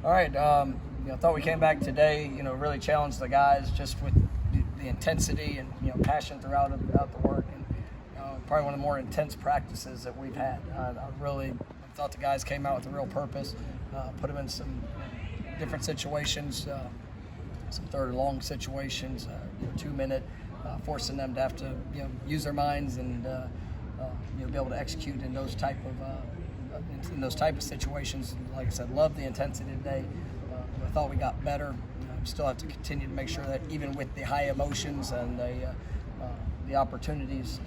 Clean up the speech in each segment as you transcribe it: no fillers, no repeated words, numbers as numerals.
All right, I thought we came back today, really challenged the guys just with the intensity and, passion throughout the work, and probably one of the more intense practices that we've had. I really thought the guys came out with a real purpose, put them in some different situations, some third and long situations, 2-minute, forcing them to have to, use their minds and, be able to execute in those type of situations. And like I said, love the intensity today. I thought we got better. We still have to continue to make sure that even with the high emotions and the opportunities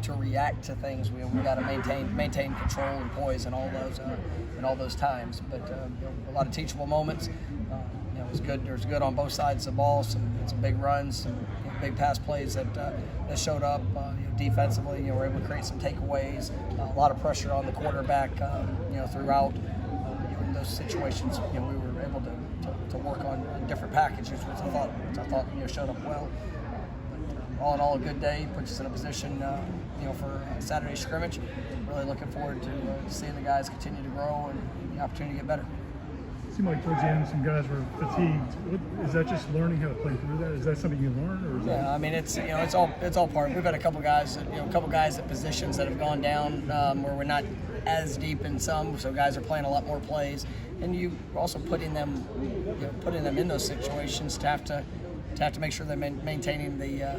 to react to things, we got to maintain control and poise in all those times. But a lot of teachable moments. It was good. There was good on both sides of the ball. Some big runs, some big pass plays that showed up. Defensively, we're able to create some takeaways. A lot of pressure on the quarterback. Throughout. In those situations, we were able to work on different packages, which I thought showed up well. All in all, a good day. Puts us in a position, for Saturday's scrimmage. Really looking forward to seeing the guys continue to grow and the opportunity to get better. It seemed like towards the end some guys were fatigued. Is that just learning how to play through that? Is that something you learn, or is that... I mean it's all part. We've had a couple guys at positions that have gone down where we're not as deep in some, so guys are playing a lot more plays, and you also putting them in those situations to have to make sure they're maintaining the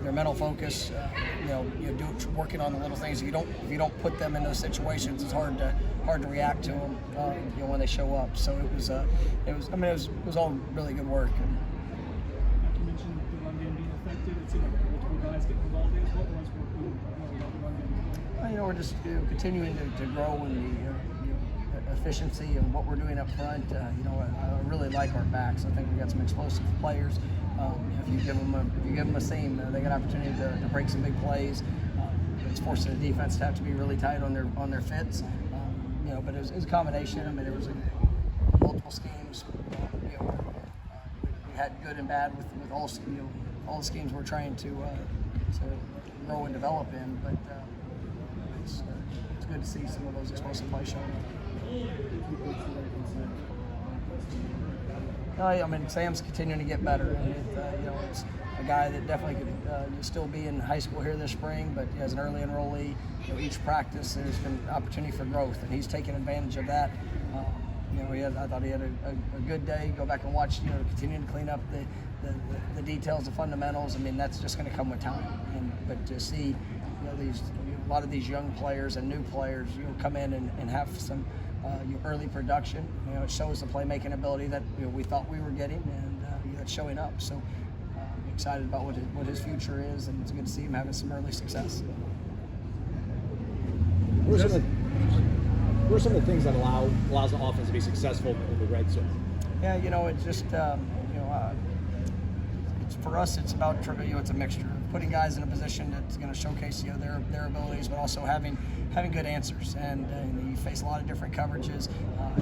their mental focus, working on the little things. If you don't put them in those situations, it's hard to react to them when they show up. So it was all really good work. You mentioned the run game being affected. It seemed like multiple guys getting involved in it. What was working about the run game? We're just continuing to grow in the efficiency of what we're doing up front. I really like our backs. I think we've got some explosive players. If you give them a seam, they get an opportunity to break some big plays. It's forcing the defense to have to be really tight on their fits. But it was a combination. I mean, there was multiple schemes. We had good and bad with all the schemes we're trying to grow and develop in. But it's good to see some of those explosive plays showing up. Sam's continuing to get better. It's a guy that definitely could still be in high school here this spring, but as an early enrollee, each practice there's been opportunity for growth, and he's taking advantage of that. I thought he had a good day. Go back and watch, continuing to clean up the details, the fundamentals. That's just going to come with time. But to see, a lot of these young players and new players, come in and have some early production. It shows the playmaking ability that we thought we were getting, and that's showing up. So I'm excited about what his future is, and it's good to see him having some early success. What are some of the things that allows the offense to be successful in the red zone? Yeah, it's just it's for us. It's about it's a mixture of putting guys in a position that's going to showcase their abilities, but also having good answers. And you face a lot of different coverages.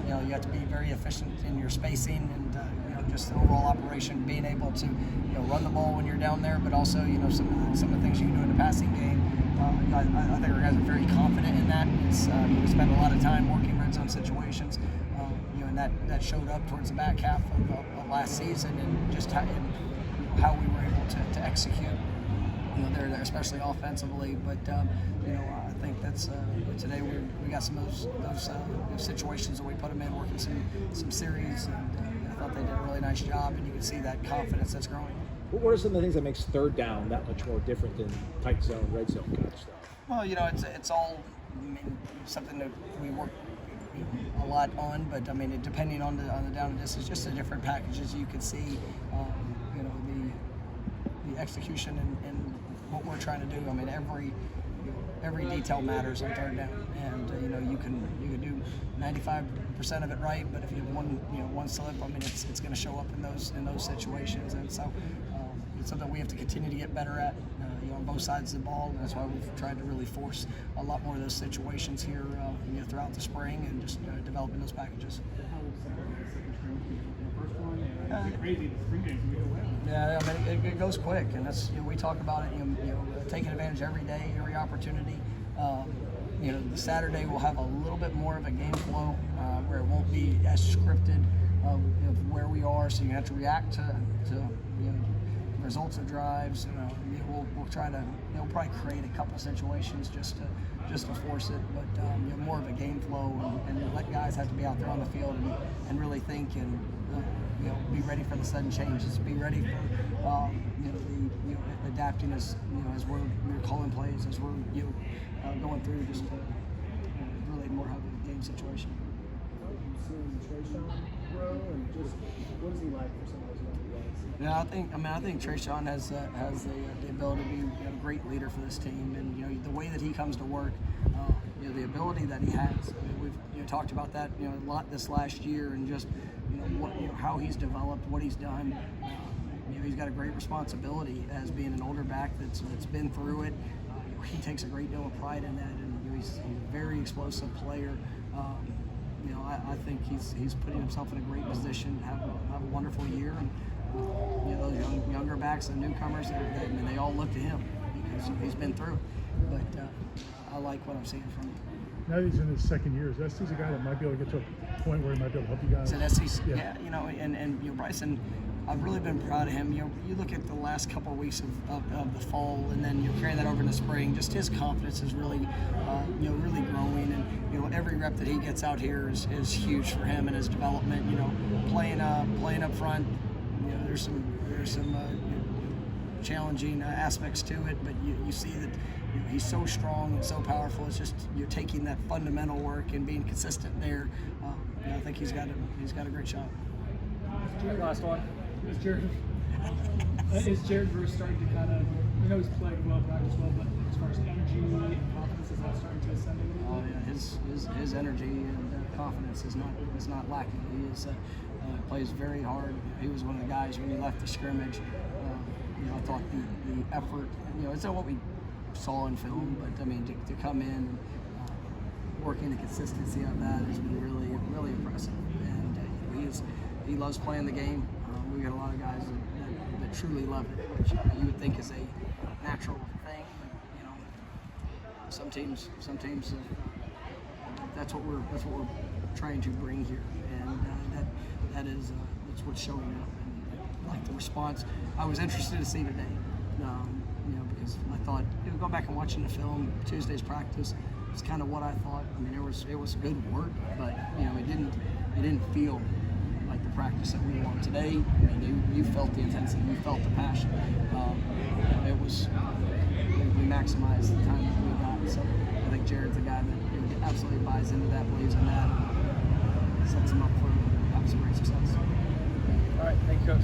You have to be very efficient in your spacing and just the overall operation, being able to run the ball when you're down there, but also some of the things you can do in the passing game. I think our guys are very confident in that. We spend a lot of time working red zone situations, and that showed up towards the back half of last season, and just how we were able to execute. There, especially offensively. But I think that's today we got some of those situations that we put them in, working some series, and I thought they did a really nice job, and you can see that confidence that's growing. What are some of the things that makes third down that much more different than tight zone, red zone kind of stuff? Well, it's all something that we work a lot on, but depending on the down and distance, just the different packages you could see, the execution and what we're trying to do. Every detail matters on third down, and you can do 95% of it right, but if you have one slip, it's going to show up in those situations, and so it's something we have to continue to get better at. On both sides of the ball, and that's why we've tried to really force a lot more of those situations here throughout the spring, and just developing those packages. Yeah, it goes quick, and that's we talk about it. Taking advantage every day, every opportunity. the Saturday will have a little bit more of a game flow where it won't be as scripted of where we are, so you have to react to results of drives. We'll try to probably create a couple situations just to force it, but more of a game flow and let guys have to be out there on the field and really think and be ready for the sudden changes, be ready for the adapting as we're calling plays, as we're going through just really more have a game situation. You've seen Trayshawn grow, and just what is he like for some of those young guys? Yeah, I think Trayshawn has the ability to be a great leader for this team, and the way that he comes to work, the ability that he has. I mean, we've talked about that a lot this last year, and just how he's developed, what he's done. He's got a great responsibility as being an older back that's been through it. He takes a great deal of pride in that, and he's a very explosive player. I think he's putting himself in a great position to have a wonderful year. And those younger backs and newcomers, they all look to him because he's been through it. But I like what I'm seeing from him. Now that he's in his second year, he's a guy that might be able to get to a point where he might be able to help you guys. It's an SEC, and Bryson, I've really been proud of him. You look at the last couple of weeks of the fall, and then you carry that over into spring. Just his confidence is really, really growing, and every rep that he gets out here is huge for him and his development. Playing up front, there's some challenging aspects to it, but you see that he's so strong and so powerful. It's just you're taking that fundamental work and being consistent there. I think he's got a great shot. Jared, last one. Is Jared Verse starting to kind of, he's playing well, practiced well, but as far as energy and confidence, is that starting to ascend a little bit? Yeah, his energy and confidence is not lacking. He plays very hard. He was one of the guys when he left the scrimmage. I thought the effort, it's not what we saw in film, but I mean to come in and working the consistency of that has been really, really impressive. And he loves playing the game. We got a lot of guys that truly love it, which you would think is a natural thing. But, some teams, that's what we're trying to bring here, and that's what's showing up. And like the response, I was interested to see today, because I thought go back and watching the film Tuesday's practice. It's kind of what I thought. I mean, it was good work, but it didn't feel like the practice that we want today. I mean, you felt the intensity, you felt the passion. We maximized the time that we got. So I think Jared's a guy that absolutely buys into that, believes in that, and sets him up for absolute great success. All right, thank you, Coach.